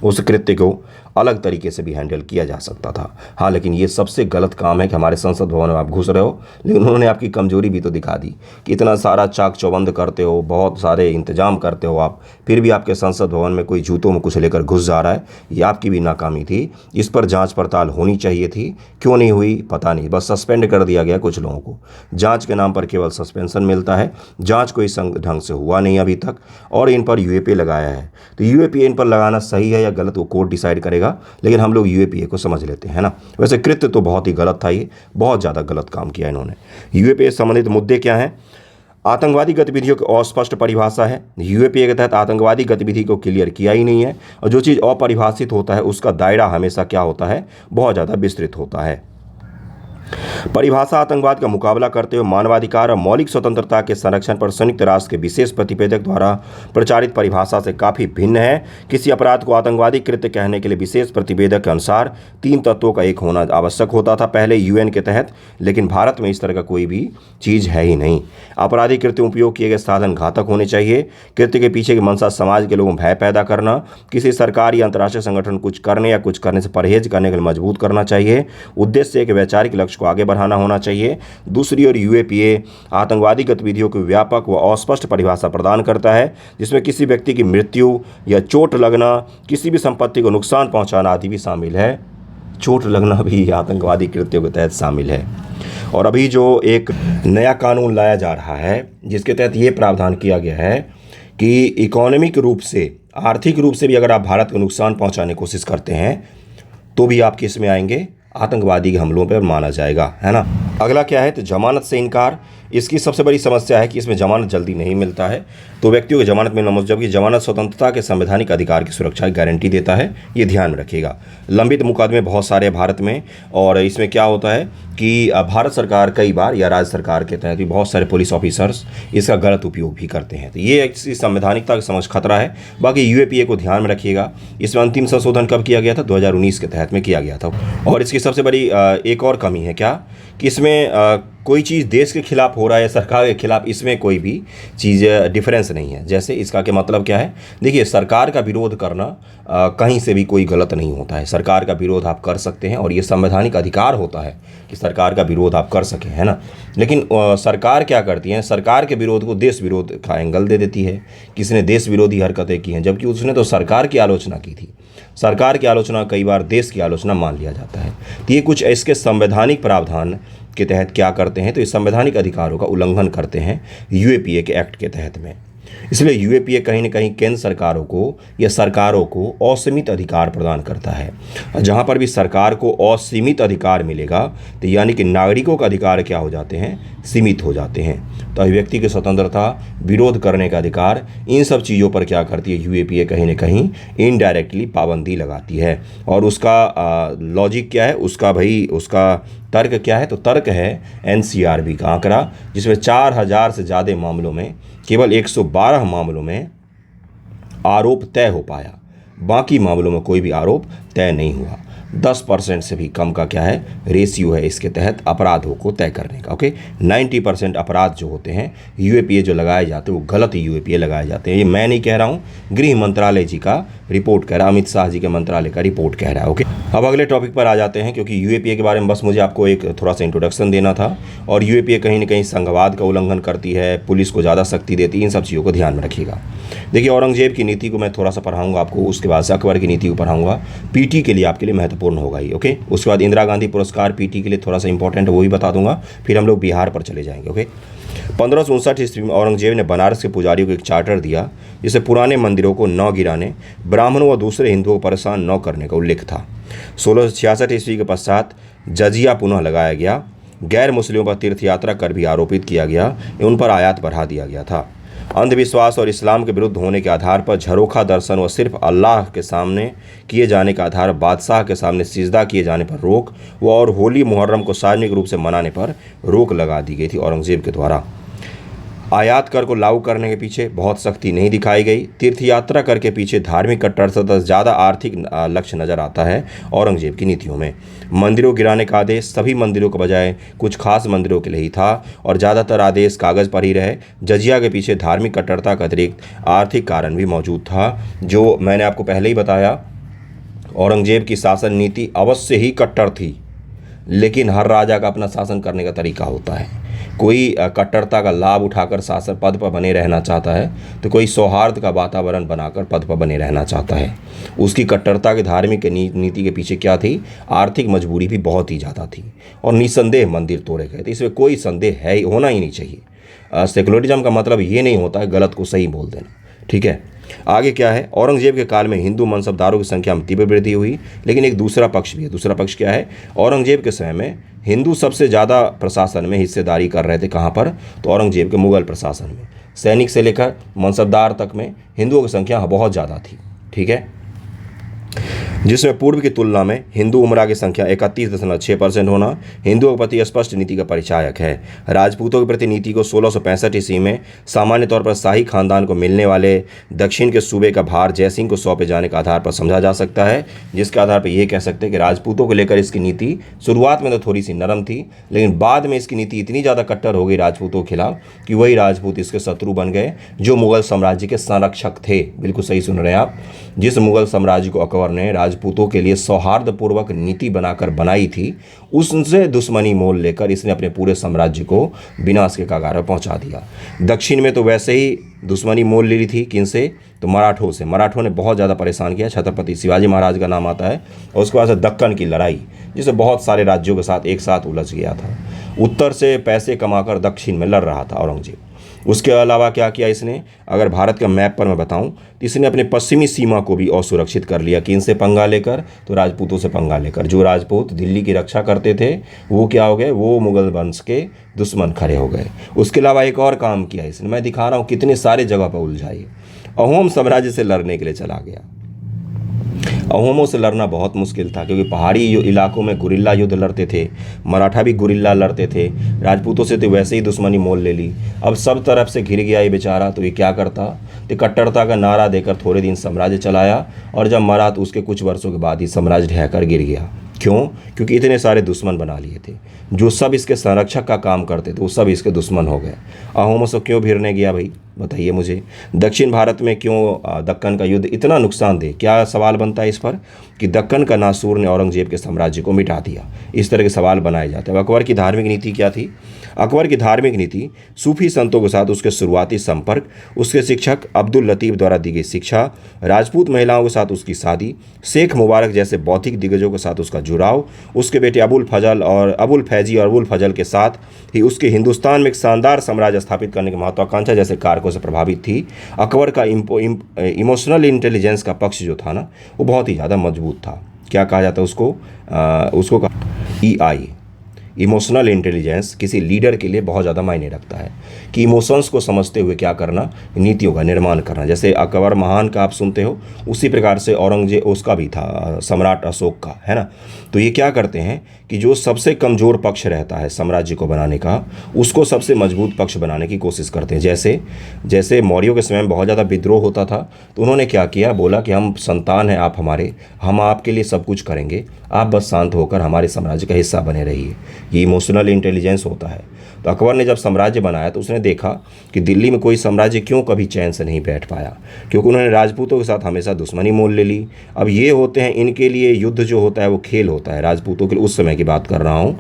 उस कृत्य को अलग तरीके से भी हैंडल किया जा सकता था। हाँ, लेकिन ये सबसे गलत काम है कि हमारे संसद भवन में आप घुस रहे हो, लेकिन उन्होंने आपकी कमजोरी भी तो दिखा दी कि इतना सारा चाक चौबंद करते हो, बहुत सारे इंतजाम करते हो आप, फिर भी आपके संसद भवन में कोई जूतों में कुछ लेकर घुस जा रहा है। ये आपकी भी नाकामी थी। इस पर जांच पड़ताल होनी चाहिए थी, क्यों नहीं हुई पता नहीं, बस सस्पेंड कर दिया गया कुछ लोगों को। जाँच के नाम पर केवल सस्पेंशन मिलता है, जाँच कोई ढंग से हुआ नहीं अभी तक, और इन पर यूएपीए लगाया है। तो यूएपीए इन पर लगाना सही है या गलत वो कोर्ट डिसाइड करेगा, लेकिन हम लोग यूएपीए को समझ लेते हैं ना। वैसे कृत्य तो बहुत ही गलत था, ये बहुत ज़्यादा गलत काम किया इन्होंने। यूएपीए से संबंधित मुद्दे क्या हैं? आतंकवादी गतिविधियों की अस्पष्ट परिभाषा है। यूएपीए के तहत आतंकवादी गतिविधि को क्लियर किया ही नहीं है, और जो चीज़ अपरिभाषित होता है उसका दायरा हमेशा क्या होता है, बहुत ज़्यादा विस्तृत होता है। परिभाषा आतंकवाद का मुकाबला करते हुए मानवाधिकार और मौलिक स्वतंत्रता के संरक्षण पर संयुक्त राष्ट्र के विशेष प्रतिवेदक द्वारा प्रचारित परिभाषा से काफ़ी भिन्न है। किसी अपराध को आतंकवादी कृत्य कहने के लिए विशेष प्रतिवेदक के अनुसार 3 तत्वों का एक होना आवश्यक होता था पहले यूएन के तहत, लेकिन भारत में इस तरह का कोई भी चीज़ है ही नहीं। आपराधिक कृत्य में उपयोग किए गए साधन घातक होने चाहिए। कृत्य के पीछे की मंशा समाज के लोगों में भय पैदा करना, किसी सरकार या अंतर्राष्ट्रीय संगठन कुछ करने या कुछ करने से परहेज करने के लिए मजबूत करना चाहिए। उद्देश्य एक वैचारिक लक्ष्य को आगे बढ़ाना होना चाहिए। दूसरी ओर यूएपीए आतंकवादी गतिविधियों को व्यापक व अस्पष्ट परिभाषा प्रदान करता है, जिसमें किसी व्यक्ति की मृत्यु या चोट लगना, किसी भी संपत्ति को नुकसान पहुंचाना आदि भी शामिल है। चोट लगना भी आतंकवादी कृत्यों के तहत शामिल है। और अभी जो एक नया कानून लाया जा रहा है, जिसके तहत ये प्रावधान किया गया है कि इकोनॉमिक रूप से, आर्थिक रूप से भी अगर आप भारत को नुकसान पहुंचाने की कोशिश करते हैं तो भी आप किस में आएंगे, आतंकवादी के हमलों पर माना जाएगा, है ना। अगला क्या है, तो जमानत से इनकार। इसकी सबसे बड़ी समस्या है कि इसमें जमानत जल्दी नहीं मिलता है, तो व्यक्तियों को जमानत मिलना मुश्किल, जबकि जमानत स्वतंत्रता के संवैधानिक अधिकार की सुरक्षा की गारंटी देता है, ये ध्यान में रखिएगा। लंबित मुकदमे बहुत सारे भारत में, और इसमें क्या होता है कि भारत सरकार कई बार या राज्य सरकार के तहत भी बहुत सारे पुलिस ऑफिसर्स इसका गलत उपयोग भी करते हैं, तो ये इसकी संवैधानिकता के समझ खतरा है। बाकी यूएपीए को ध्यान में रखिएगा। इसमें अंतिम संशोधन कब किया गया था, 2019 के तहत में किया गया था। और इसकी सबसे बड़ी एक और कमी है क्या, कि इसमें कोई चीज़ देश के खिलाफ हो रहा है या सरकार के खिलाफ, इसमें कोई भी चीज़ डिफरेंस नहीं है। जैसे इसका क्या मतलब क्या है, देखिए सरकार का विरोध करना कहीं से भी कोई गलत नहीं होता है। सरकार का विरोध आप कर सकते हैं और ये संवैधानिक अधिकार होता है कि सरकार का विरोध आप कर सकें, है ना। लेकिन सरकार क्या करती है, सरकार के विरोध को देश विरोध का एंगल दे देती है, किसी ने देश विरोधी हरकतें की हैं, जबकि उसने तो सरकार की आलोचना की थी। सरकार की आलोचना कई बार देश की आलोचना मान लिया जाता है। तो ये कुछ इसके संवैधानिक प्रावधान के तहत क्या करते हैं, तो इस संवैधानिक अधिकारों का उल्लंघन करते हैं यूएपीए के एक्ट के तहत में। इसलिए यूएपीए कहीं न कहीं केंद्र सरकारों को या सरकारों को असीमित अधिकार प्रदान करता है। जहाँ पर भी सरकार को असीमित अधिकार मिलेगा तो यानी कि नागरिकों का अधिकार क्या हो जाते हैं, सीमित हो जाते हैं। तो अभिव्यक्ति की स्वतंत्रता, विरोध करने का अधिकार, इन सब चीज़ों पर क्या करती है यूएपीए, कहीं न कहीं इनडायरेक्टली पाबंदी लगाती है। और उसका लॉजिक क्या है, उसका तर्क क्या है, तो तर्क है एनसीआरबी का आंकड़ा, जिसमें 4000 से ज़्यादा मामलों में केवल 112 मामलों में आरोप तय हो पाया, बाकी मामलों में कोई भी आरोप तय नहीं हुआ। 10% से भी कम का क्या है, रेशियो है इसके तहत अपराधों को तय करने का। ओके, 90% अपराध जो होते हैं यूएपीए जो लगाए जाते हैं वो गलत यूएपीए लगाए जाते हैं। ये मैं नहीं कह रहा हूँ, गृह मंत्रालय जी का रिपोर्ट कह रहा है, अमित शाह जी के मंत्रालय का रिपोर्ट कह रहा है। ओके, अब अगले टॉपिक पर आ जाते हैं, क्योंकि यूएपीए के बारे में बस मुझे आपको एक थोड़ा सा इंट्रोडक्शन देना था। और यूएपीए कहीं ना कहीं संघवाद का उल्लंघन करती है, पुलिस को ज़्यादा शक्ति देती है, इन सब चीज़ों को ध्यान में रखिएगा। देखिए, औरंगजेब की नीति को मैं थोड़ा सा पढ़ाऊंगा आपको, उसके बाद से अकबर की नीति को पढ़ाऊंगा। पीटी के लिए आपके लिए महत्वपूर्ण होगा ही। ओके, उसके बाद इंदिरा गांधी पुरस्कार पीटी के लिए थोड़ा सा इंपॉर्टेंट है, वो भी बता दूंगा। फिर हम लोग बिहार पर चले जाएंगे। ओके, 1559 ईस्वी में औरंगजेब ने बनारस के पुजारियों को एक चार्टर दिया, जिसे पुराने मंदिरों को न गिराने, ब्राह्मणों व दूसरे हिंदुओं को परेशान न करने का उल्लेख था। 1666 ईस्वी के पश्चात जजिया पुनः लगाया गया। गैर मुस्लिमों पर तीर्थ यात्रा कर भी आरोपित किया गया, उन पर आयात बढ़ा दिया गया था। अंधविश्वास और इस्लाम के विरुद्ध होने के आधार पर झरोखा दर्शन व सिर्फ अल्लाह के सामने किए जाने का आधार, बादशाह के सामने सिजदा किए जाने पर रोक व और होली मुहर्रम को सार्वजनिक रूप से मनाने पर रोक लगा दी गई थी औरंगजेब के द्वारा। आयात कर को लागू करने के पीछे बहुत सख्ती नहीं दिखाई गई। तीर्थ यात्रा कर के पीछे धार्मिक कट्टरता से ज़्यादा आर्थिक लक्ष्य नजर आता है औरंगजेब की नीतियों में। मंदिरों गिराने का आदेश सभी मंदिरों के बजाय कुछ खास मंदिरों के लिए ही था और ज़्यादातर आदेश कागज़ पर ही रहे। जजिया के पीछे धार्मिक कट्टरता का अतिरिक्त आर्थिक कारण भी मौजूद था, जो मैंने आपको पहले ही बताया। औरंगजेब की शासन नीति अवश्य ही कट्टर थी, लेकिन हर राजा का अपना शासन करने का तरीका होता है। कोई कट्टरता का लाभ उठाकर शासन पद पर बने रहना चाहता है, तो कोई सौहार्द का वातावरण बनाकर पद पर बने रहना चाहता है। उसकी कट्टरता की धार्मिक नीति के पीछे क्या थी, आर्थिक मजबूरी भी बहुत ही ज़्यादा थी और निसंदेह मंदिर तोड़े गए थे, इसमें कोई संदेह है होना ही नहीं चाहिए। सेकुलरिज्म का मतलब ये नहीं होता है गलत को सही बोल देना, ठीक है। आगे क्या है, औरंगजेब के काल में हिंदू मनसबदारों की संख्या में तीव्र वृद्धि हुई, लेकिन एक दूसरा पक्ष भी है। दूसरा पक्ष क्या है, औरंगजेब के समय में हिंदू सबसे ज़्यादा प्रशासन में हिस्सेदारी कर रहे थे। कहाँ पर, तो औरंगजेब के मुगल प्रशासन में। सैनिक से लेकर मनसबदार तक में हिंदुओं की संख्या बहुत ज़्यादा थी, ठीक है, जिसमें पूर्व की तुलना में हिंदू उमरा की संख्या 31.6% होना हिंदुओं के प्रति स्पष्ट नीति का परिचायक है। राजपूतों के प्रति नीति को 1665 ईस्वी में सामान्य तौर पर शाही खानदान को मिलने वाले दक्षिण के सूबे का भार जयसिंह को सौंपे जाने के आधार पर समझा जा सकता है, जिसके आधार पर यह कह सकते हैं कि राजपूतों को लेकर इसकी नीति शुरुआत में तो थोड़ी सी नरम थी, लेकिन बाद में इसकी नीति इतनी ज़्यादा कट्टर हो गई राजपूतों के खिलाफ कि वही राजपूत इसके शत्रु बन गए, जो मुगल साम्राज्य के संरक्षक थे। बिल्कुल सही सुन रहे हैं आप। जिस मुगल साम्राज्य को अकबर ने राजपूतों के लिए सौहार्दपूर्वक नीति बनाकर बनाई थी, उससे दुश्मनी मोल लेकर इसने अपने पूरे साम्राज्य को विनाश के कगार पर पहुंचा दिया। दक्षिण में तो वैसे ही दुश्मनी मोल ले ली थी, किनसे, तो मराठों से। मराठों ने बहुत ज़्यादा परेशान किया, छत्रपति शिवाजी महाराज का नाम आता है। और उसके बाद से दक्कन की लड़ाई, जिसे बहुत सारे राज्यों के साथ एक साथ उलझ गया था। उत्तर से पैसे कमाकर दक्षिण में लड़ रहा था औरंगजेब। उसके अलावा क्या किया इसने, अगर भारत के मैप पर मैं बताऊं तो इसने अपने पश्चिमी सीमा को भी असुरक्षित कर लिया। किनसे पंगा लेकर, तो राजपूतों से पंगा लेकर। जो राजपूत दिल्ली की रक्षा करते थे वो क्या हो गए, वो मुगल वंश के दुश्मन खड़े हो गए। उसके अलावा एक और काम किया इसने, मैं दिखा रहा हूँ कितने सारे जगह पर उलझाए। अहोम साम्राज्य से लड़ने के लिए चला गया। अहोमों से लड़ना बहुत मुश्किल था, क्योंकि पहाड़ी इलाकों में गुरिल्ला युद्ध लड़ते थे, मराठा भी गुरिल्ला लड़ते थे। राजपूतों से तो वैसे ही दुश्मनी मोल ले ली। अब सब तरफ से घिर गया ये बेचारा, तो ये क्या करता, तो कट्टरता का नारा देकर थोड़े दिन साम्राज्य चलाया, और जब मरा तो उसके कुछ वर्षों के बाद ही साम्राज्य ढहकर गिर गया। क्यों? क्योंकि इतने सारे दुश्मन बना लिए थे, जो सब इसके संरक्षक का काम करते थे वो सब इसके दुश्मन हो गए। अहोमों से क्यों भिड़ने गया भाई, बताइए मुझे। दक्षिण भारत में क्यों दक्कन का युद्ध इतना नुकसानदेह? क्या सवाल बनता है इस पर कि दक्कन का नासूर ने औरंगजेब के साम्राज्य को मिटा दिया? इस तरह के सवाल बनाए जाते हैं। अकबर की धार्मिक नीति क्या थी? अकबर की धार्मिक नीति सूफी संतों के साथ उसके शुरुआती संपर्क, उसके शिक्षक अब्दुल लतीफ़ द्वारा दी गई शिक्षा, राजपूत महिलाओं के साथ उसकी शादी, शेख मुबारक जैसे बौद्धिक दिग्गजों के साथ उसका जुड़ाव, उसके बेटे अबुल फैजी और अबुल फजल के साथ ही उसके हिंदुस्तान में एक शानदार साम्राज्य स्थापित करने की महत्वाकांक्षा जैसे कारकों से प्रभावित थी। अकबर का इमोशनल इंटेलिजेंस का पक्ष जो था ना, वो बहुत ही ज़्यादा मजबूत था। क्या कहा जाता है उसको? उसको EI, इमोशनल इंटेलिजेंस किसी लीडर के लिए बहुत ज़्यादा मायने रखता है कि इमोशंस को समझते हुए क्या करना, नीतियों का निर्माण करना। जैसे अकबर महान का आप सुनते हो, उसी प्रकार से औरंगजेब उसका भी था, सम्राट अशोक का, है ना। तो ये क्या करते हैं कि जो सबसे कमज़ोर पक्ष रहता है साम्राज्य को बनाने का, उसको सबसे मजबूत पक्ष बनाने की कोशिश करते हैं। जैसे मौर्यों के समय में बहुत ज़्यादा विद्रोह होता था, तो उन्होंने क्या किया, बोला कि हम संतान हैं आप हमारे, हम आपके लिए सब कुछ करेंगे, आप बस शांत होकर हमारे साम्राज्य का हिस्सा बने रहिए। ये इमोशनल इंटेलिजेंस होता है। तो अकबर ने जब साम्राज्य बनाया तो उसने देखा कि दिल्ली में कोई साम्राज्य क्यों कभी चैन से नहीं बैठ पाया, क्योंकि उन्होंने राजपूतों के साथ हमेशा दुश्मनी मोल ले ली। अब ये होते हैं, इनके लिए युद्ध जो होता है वो खेल होता है। राजपूतों के लिए उस समय की बात कर रहा हूँ,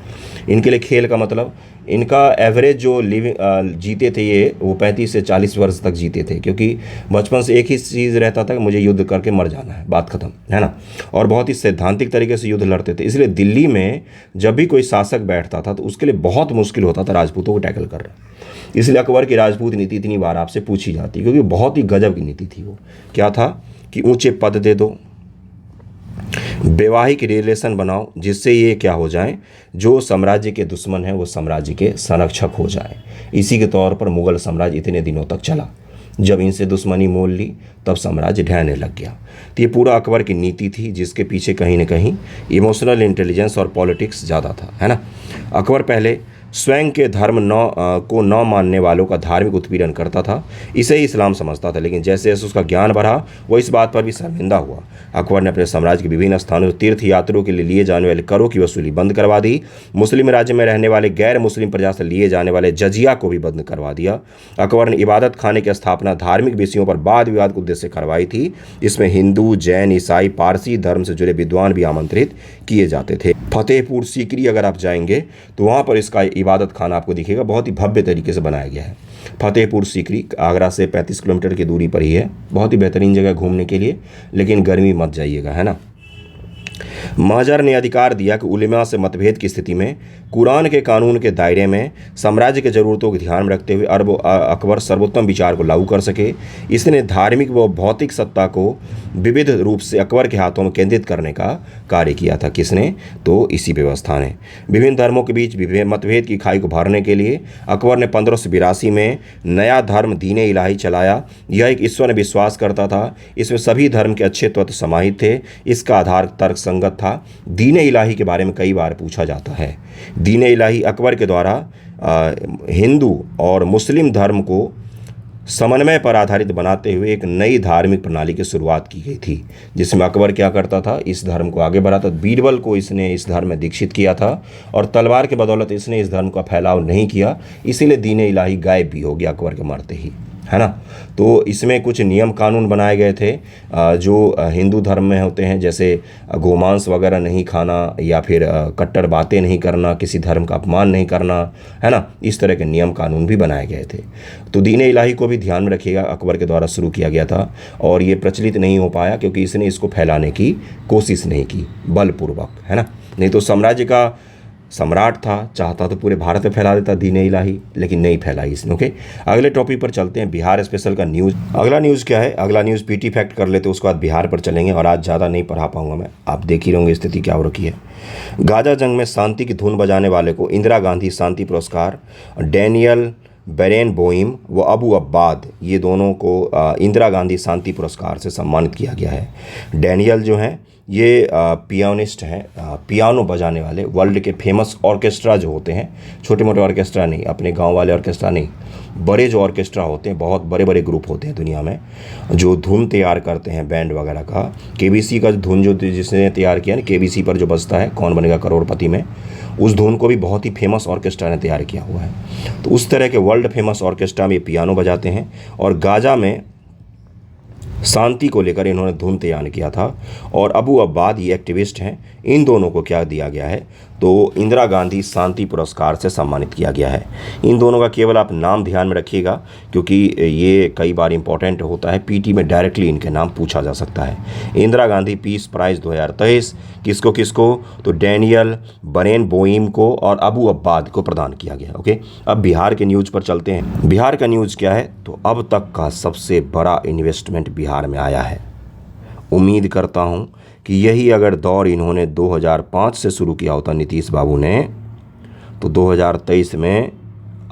इनके लिए खेल का मतलब इनका एवरेज जो जीते थे ये, वो 35 से 40 वर्ष तक जीते थे, क्योंकि बचपन से एक ही चीज़ रहता था कि मुझे युद्ध करके मर जाना है, बात खत्म, है ना। और बहुत ही सैद्धांतिक तरीके से युद्ध लड़ते थे। इसलिए दिल्ली में जब भी कोई शासक बैठता था तो उसके लिए बहुत मुश्किल होता था राजपूतों को टैकल करना। इसलिए अकबर की राजपूत नीति इतनी बार आपसे पूछी जाती, क्योंकि बहुत ही गजब की नीति थी वो। क्या था कि ऊंचे पद दे दो, वैवाहिक रिलेशन बनाओ, जिससे ये क्या हो जाए, जो साम्राज्य के दुश्मन हैं वो साम्राज्य के संरक्षक हो जाए। इसी के तौर पर मुगल साम्राज्य इतने दिनों तक चला। जब इनसे दुश्मनी मोल ली तब साम्राज्य ढहने लग गया। तो ये पूरा अकबर की नीति थी, जिसके पीछे कहीं ना कहीं इमोशनल इंटेलिजेंस और पॉलिटिक्स ज़्यादा था, है ना। अकबर पहले स्वयं के धर्म को न मानने वालों का धार्मिक उत्पीड़न करता था, इसे ही इस्लाम समझता था। लेकिन जैसे जैसे उसका ज्ञान बढ़ा वो इस बात पर भी शर्मिंदा हुआ। अकबर ने अपने साम्राज्य के विभिन्न स्थानों से तीर्थ यात्रियों के लिए लिए जाने वाले करों की वसूली बंद करवा दी। मुस्लिम राज्य में रहने वाले गैर मुस्लिम प्रजा से लिए जाने वाले जजिया को भी बंद करवा दिया। अकबर ने इबादत खाने की स्थापना धार्मिक विषयों पर वाद विवाद के उद्देश्य से करवाई थी। इसमें हिंदू, जैन, ईसाई, पारसी धर्म से जुड़े विद्वान भी आमंत्रित किए जाते थे। फतेहपुर सीकरी अगर आप जाएंगे तो वहाँ पर इसका इबादत खाना आपको दिखेगा, बहुत ही भव्य तरीके से बनाया गया है। फतेहपुर सीकरी आगरा से 35 किलोमीटर की दूरी पर ही है। बहुत ही बेहतरीन जगह घूमने के लिए, लेकिन गर्मी मत जाइएगा, है ना। महजर ने अधिकार दिया कि उलेमा से मतभेद की स्थिति में कुरान के कानून के दायरे में साम्राज्य के ज़रूरतों को ध्यान में रखते हुए अकबर सर्वोत्तम विचार को लागू कर सके। इसने धार्मिक व भौतिक सत्ता को विविध रूप से अकबर के हाथों में केंद्रित करने का कार्य किया था। किसने? तो इसी व्यवस्था ने। विभिन्न धर्मों के बीच मतभेद की खाई को भरने के लिए अकबर ने 1582 में नया धर्म दीन इलाही चलाया। यह एक ईश्वर में विश्वास करता था, इसमें सभी धर्म के अच्छे तत्व समाहित थे। इसका आधार तर्क संगत था। दीन इलाही के बारे में कई बार पूछा जाता है। दीन इलाही अकबर के द्वारा हिंदू और मुस्लिम धर्म को समन्वय पर आधारित बनाते हुए एक नई धार्मिक प्रणाली की शुरुआत की गई थी, जिसमें अकबर क्या करता था, इस धर्म को आगे बढ़ाता। बीरबल को इसने इस धर्म में दीक्षित किया था और तलवार के बदौलत इसने इस धर्म का फैलाव नहीं किया, इसीलिए दीन इलाही गायब भी हो गया अकबर के मरते ही, है ना। तो इसमें कुछ नियम कानून बनाए गए थे जो हिंदू धर्म में होते हैं, जैसे गोमांस वगैरह नहीं खाना, या फिर कट्टर बातें नहीं करना, किसी धर्म का अपमान नहीं करना, है ना। इस तरह के नियम कानून भी बनाए गए थे। तो दीन इलाही को भी ध्यान में रखिएगा, अकबर के द्वारा शुरू किया गया था और ये प्रचलित नहीं हो पाया क्योंकि इसने इसको फैलाने की कोशिश नहीं की बलपूर्वक, है ना। नहीं तो साम्राज्य का सम्राट था, चाहता तो पूरे भारत में फैला देता दीन इलाही, लेकिन नहीं फैलाई इसने। ओके, अगले टॉपिक पर चलते हैं, बिहार स्पेशल का न्यूज़। अगला न्यूज़ क्या है? अगला न्यूज़ पीटी फैक्ट कर लेते, उसके बाद बिहार पर चलेंगे। और आज ज़्यादा नहीं पढ़ा पाऊंगा मैं, आप देख ही रहोगे स्थिति क्या हो रखी है। गाजा जंग में शांति की धुन बजाने वाले को इंदिरा गांधी शांति पुरस्कार, डैनियल बेरेनबोइम व अबू अब्बाद, ये दोनों को इंदिरा गांधी शांति पुरस्कार से सम्मानित किया गया है। डैनियल जो हैं ये पियानिस्ट हैं, पियानो बजाने वाले। वर्ल्ड के फेमस ऑर्केस्ट्रा जो होते हैं, छोटे मोटे ऑर्केस्ट्रा नहीं, अपने गांव वाले ऑर्केस्ट्रा नहीं, बड़े जो ऑर्केस्ट्रा होते हैं, बहुत बड़े बड़े ग्रुप होते हैं दुनिया में, जो धुन तैयार करते हैं बैंड वगैरह का। केबीसी का धुन जो जिसने तैयार किया ना, केबीसी पर जो बजता है कौन बनेगा करोड़पति में, उस धुन को भी बहुत ही फेमस ऑर्केस्ट्रा ने तैयार किया हुआ है। तो उस तरह के वर्ल्ड फेमस ऑर्केस्ट्रा में ये पियानो बजाते हैं। और गाजा में शांति को लेकर इन्होंने धुन तैयार किया था। और अबू अब्बाद ये एक्टिविस्ट हैं। इन दोनों को क्या दिया गया है, तो इंदिरा गांधी शांति पुरस्कार से सम्मानित किया गया है। इन दोनों का केवल आप नाम ध्यान में रखिएगा, क्योंकि ये कई बार इंपॉर्टेंट होता है, पीटी में डायरेक्टली इनके नाम पूछा जा सकता है। इंदिरा गांधी पीस प्राइज़ 2023 किसको किसको, तो डैनियल बरेनबोइम को और अबू अब्बाद को प्रदान किया गया। ओके, अब बिहार के न्यूज़ पर चलते हैं। बिहार का न्यूज़ क्या है, तो अब तक का सबसे बड़ा इन्वेस्टमेंट बिहार में आया है। उम्मीद करता हूँ कि यही अगर दौर इन्होंने 2005 से शुरू किया होता नीतीश बाबू ने, तो 2023 में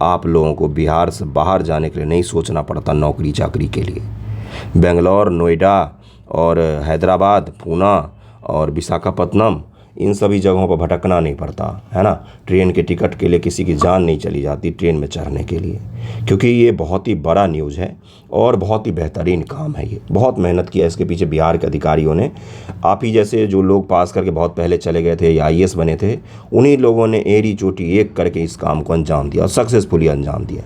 आप लोगों को बिहार से बाहर जाने के लिए नहीं सोचना पड़ता नौकरी चाकरी के लिए। बेंगलोर, नोएडा और हैदराबाद, पूना और विशाखापत्तनम, इन सभी जगहों पर भटकना नहीं पड़ता है ना। ट्रेन के टिकट के लिए किसी की जान नहीं चली जाती ट्रेन में चढ़ने के लिए, क्योंकि ये बहुत ही बड़ा न्यूज़ है और बहुत ही बेहतरीन काम है। ये बहुत मेहनत किया इसके पीछे बिहार के अधिकारियों ने। आप ही जैसे जो लोग पास करके बहुत पहले चले गए थे या आईएएस बने थे, उन्हीं लोगों ने एड़ी चोटी एक करके इस काम को अंजाम दिया और सक्सेसफुली अंजाम दिया।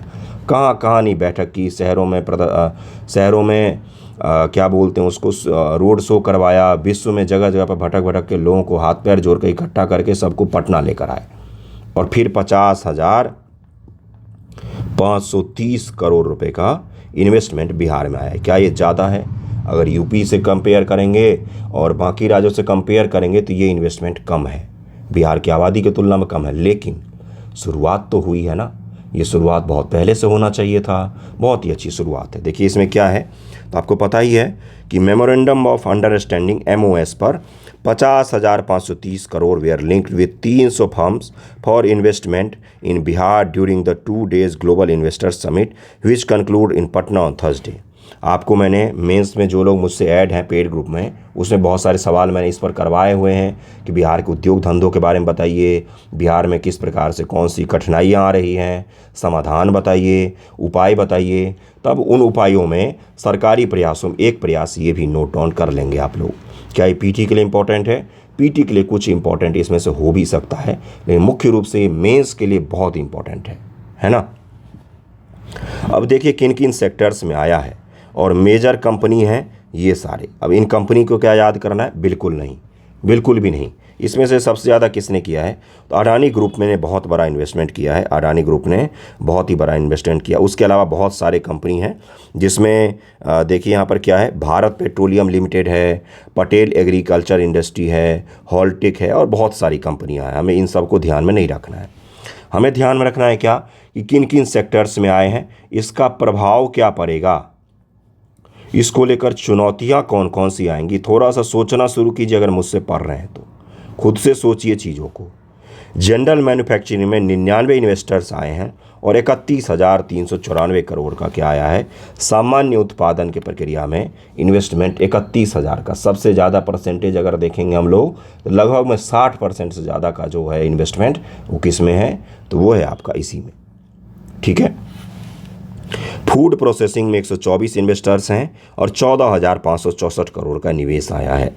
कहाँ कहाँ नहीं बैठक की, शहरों में क्या बोलते हैं उसको, रोड शो करवाया, विश्व में जगह जगह पर भटक भटक के लोगों को हाथ पैर जोड़ कर इकट्ठा करके सबको पटना लेकर आए। और फिर 50,530 करोड़ रुपए का इन्वेस्टमेंट बिहार में आया है। क्या ये ज़्यादा है? अगर यूपी से कंपेयर करेंगे और बाकी राज्यों से कंपेयर करेंगे तो ये इन्वेस्टमेंट कम है, बिहार की आबादी की तुलना में कम है। लेकिन शुरुआत तो हुई है ना, ये शुरुआत बहुत पहले से होना चाहिए था। बहुत ही अच्छी शुरुआत है। देखिए इसमें क्या है, तो आपको पता ही है कि मेमोरेंडम ऑफ अंडरस्टैंडिंग MOS पर 50,530 crore were linked with 300 firms for investment in Bihar during the 2 days global investors summit which conclude in Patna on Thursday. आपको मैंने मेंस में जो लोग मुझसे ऐड हैं पेड ग्रुप में, उसमें बहुत सारे सवाल मैंने इस पर करवाए हुए हैं कि बिहार के उद्योग धंधों के बारे में बताइए, बिहार में किस प्रकार से कौन सी कठिनाइयाँ आ रही हैं, समाधान बताइए, उपाय बताइए। तब उन उपायों में सरकारी प्रयासों में एक प्रयास ये भी नोट डाउन कर लेंगे आप लोग। क्या ये पीटी के लिए इम्पोर्टेंट है? पीटी के लिए कुछ इम्पोर्टेंट इसमें से हो भी सकता है, लेकिन मुख्य रूप से मेंस के लिए बहुत इम्पोर्टेंट है ना। अब देखिए किन किन सेक्टर्स में आया है और मेजर कंपनी हैं ये सारे। अब इन कंपनी को क्या याद करना है? बिल्कुल नहीं, बिल्कुल भी नहीं। इसमें से सबसे ज़्यादा किसने किया है? तो अडानी ग्रुप ने बहुत बड़ा इन्वेस्टमेंट किया है। अडानी ग्रुप ने बहुत ही बड़ा इन्वेस्टमेंट किया। उसके अलावा बहुत सारे कंपनी हैं जिसमें देखिए यहाँ पर क्या है, भारत पेट्रोलियम लिमिटेड है, पटेल एग्रीकल्चर इंडस्ट्री है, हॉल्टिक है और बहुत सारी कंपनियाँ हैं। हमें इन सबको ध्यान में नहीं रखना है। हमें ध्यान में रखना है क्या, कि किन किन सेक्टर्स में आए हैं, इसका प्रभाव क्या पड़ेगा, इसको लेकर चुनौतियाँ कौन कौन सी आएंगी। थोड़ा सा सोचना शुरू कीजिए। अगर मुझसे पढ़ रहे हैं तो खुद से सोचिए चीज़ों को। जनरल मैन्युफैक्चरिंग में 99 इन्वेस्टर्स आए हैं और 31,394 करोड़ का क्या आया है। सामान्य उत्पादन की प्रक्रिया में इन्वेस्टमेंट 31,000 का, सबसे ज़्यादा परसेंटेज अगर देखेंगे हम लोग तो लगभग में 60% से ज़्यादा का जो है इन्वेस्टमेंट वो किस में है, तो वो है आपका इसी में। ठीक है। फूड प्रोसेसिंग में 124 इन्वेस्टर्स हैं और 14,564 करोड़ का निवेश आया है।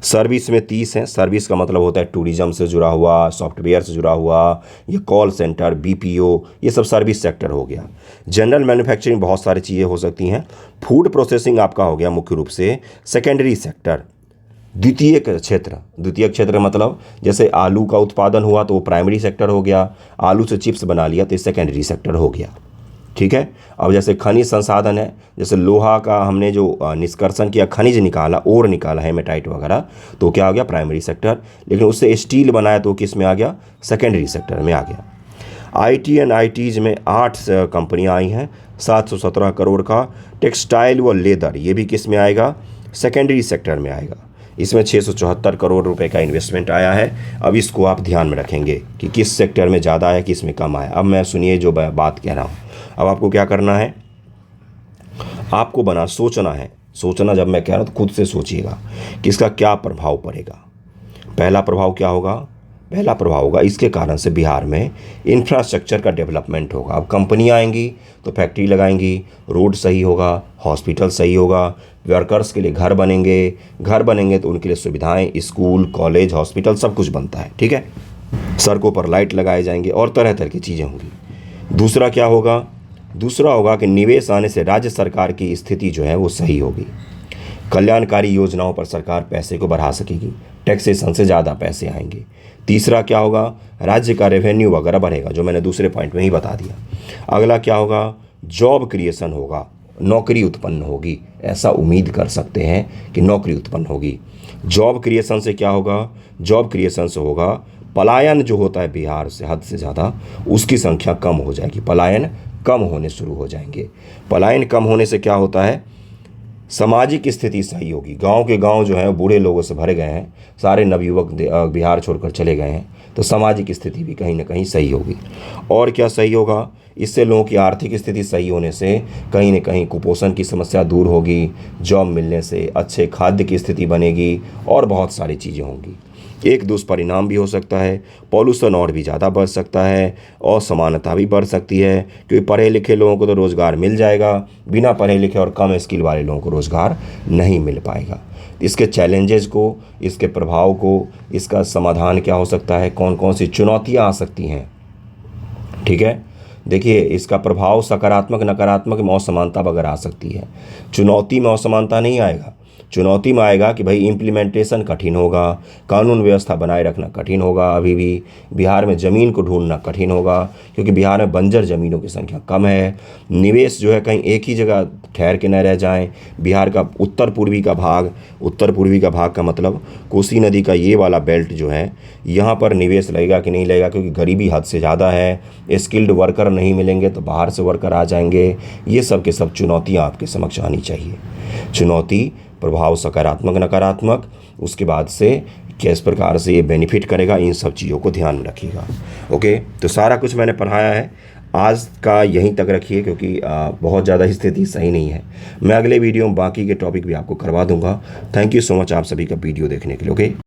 सर्विस में 30 हैं। सर्विस का मतलब होता है टूरिज्म से जुड़ा हुआ, सॉफ्टवेयर से जुड़ा हुआ, ये कॉल सेंटर, BPO, ये सब सर्विस सेक्टर हो गया। जनरल मैन्युफैक्चरिंग बहुत सारी चीज़ें हो सकती हैं। फूड प्रोसेसिंग आपका हो गया मुख्य रूप से सेकेंडरी सेक्टर, द्वितीयक क्षेत्र। द्वितीयक क्षेत्र मतलब जैसे आलू का उत्पादन हुआ तो वो प्राइमरी सेक्टर हो गया, आलू से चिप्स बना लिया तो सेकेंडरी सेक्टर हो गया। ठीक है। अब जैसे खनिज संसाधन है, जैसे लोहा का हमने जो निष्कर्षण किया, खनिज निकाला, ओर निकाला, हेमेटाइट वगैरह, तो क्या हो गया, प्राइमरी सेक्टर। लेकिन उससे स्टील बनाया तो किस में आ गया, सेकेंडरी सेक्टर में आ गया। IT एंड ITs में 8 कंपनियां आई हैं, 717 करोड़ का। टेक्सटाइल व लेदर ये भी किस में आएगा, सेकेंडरी सेक्टर में आएगा। इसमें 674 करोड़ रुपए का इन्वेस्टमेंट आया है। अब इसको आप ध्यान में रखेंगे कि किस सेक्टर में ज़्यादा आया, किस में कम आया। अब मैं सुनिए जो बात कह रहा हूँ। अब आपको क्या करना है, आपको सोचना है सोचना जब मैं कह रहा हूँ तो खुद से सोचिएगा कि इसका क्या प्रभाव पड़ेगा। पहला प्रभाव क्या होगा? पहला प्रभाव होगा इसके कारण से बिहार में इंफ्रास्ट्रक्चर का डेवलपमेंट होगा। अब कंपनियां आएंगी तो फैक्ट्री लगाएंगी, रोड सही होगा, हॉस्पिटल सही होगा, वर्कर्स के लिए घर बनेंगे तो उनके लिए सुविधाएं, स्कूल, कॉलेज, हॉस्पिटल सब कुछ बनता है, ठीक है। सड़कों पर लाइट लगाए जाएंगे और तरह तरह की चीज़ें होंगी। दूसरा क्या होगा? दूसरा होगा कि निवेश आने से राज्य सरकार की स्थिति जो है वो सही होगी। कल्याणकारी योजनाओं पर सरकार पैसे को बढ़ा सकेगी, टैक्सेशन से ज़्यादा पैसे आएंगे। तीसरा क्या होगा? राज्य का रेवेन्यू वगैरह बढ़ेगा, जो मैंने दूसरे पॉइंट में ही बता दिया। अगला क्या होगा? जॉब क्रिएशन होगा, नौकरी उत्पन्न होगी। ऐसा उम्मीद कर सकते हैं कि नौकरी उत्पन्न होगी। जॉब क्रिएशन से क्या होगा? जॉब क्रिएशन से होगा पलायन जो होता है बिहार से हद से ज़्यादा, उसकी संख्या कम हो जाएगी, पलायन कम होने शुरू हो जाएंगे। पलायन कम होने से क्या होता है? सामाजिक स्थिति सही होगी। गांव के गांव जो है बूढ़े लोगों से भरे गए हैं, सारे नवयुवक बिहार छोड़कर चले गए हैं, तो सामाजिक स्थिति भी कहीं ना कहीं सही होगी। और क्या सही होगा? इससे लोगों की आर्थिक स्थिति सही होने से कहीं ना कहीं कुपोषण की समस्या दूर होगी, जॉब मिलने से अच्छे खाद्य की स्थिति बनेगी और बहुत सारी चीज़ें होंगी। एक दुष्परिणाम भी हो सकता है, पॉल्यूशन और भी ज़्यादा बढ़ सकता है, असमानता भी बढ़ सकती है, क्योंकि पढ़े लिखे लोगों को तो रोज़गार मिल जाएगा, बिना पढ़े लिखे और कम स्किल वाले लोगों को रोज़गार नहीं मिल पाएगा। इसके चैलेंजेस को, इसके प्रभाव को, इसका समाधान क्या हो सकता है, कौन कौन सी चुनौतियाँ आ सकती हैं, ठीक है। देखिए, इसका प्रभाव सकारात्मक, नकारात्मक में असमानता वगैरह आ सकती है। चुनौती में असमानता नहीं आएगा, चुनौती में आएगा कि भाई इम्प्लीमेंटेशन कठिन होगा, कानून व्यवस्था बनाए रखना कठिन होगा, अभी भी बिहार में ज़मीन को ढूंढना कठिन होगा, क्योंकि बिहार में बंजर ज़मीनों की संख्या कम है। निवेश जो है कहीं एक ही जगह ठहर के न रह जाएं। बिहार का उत्तर पूर्वी का भाग का मतलब कोसी नदी का ये वाला बेल्ट जो है, यहाँ पर निवेश लगेगा कि नहीं लगेगा, क्योंकि गरीबी हद से ज़्यादा है, स्किल्ड वर्कर नहीं मिलेंगे तो बाहर से वर्कर आ जाएंगे। ये सब के सब चुनौतियाँ आपके समक्ष आनी चाहिए। चुनौती, प्रभाव सकारात्मक, नकारात्मक, उसके बाद से किस प्रकार से ये बेनिफिट करेगा, इन सब चीज़ों को ध्यान में रखिएगा। ओके, तो सारा कुछ मैंने पढ़ाया है, आज का यहीं तक रखिए, क्योंकि बहुत ज़्यादा स्थिति सही नहीं है। मैं अगले वीडियो में बाकी के टॉपिक भी आपको करवा दूंगा। थैंक यू सो मच आप सभी का वीडियो देखने के लिए। ओके।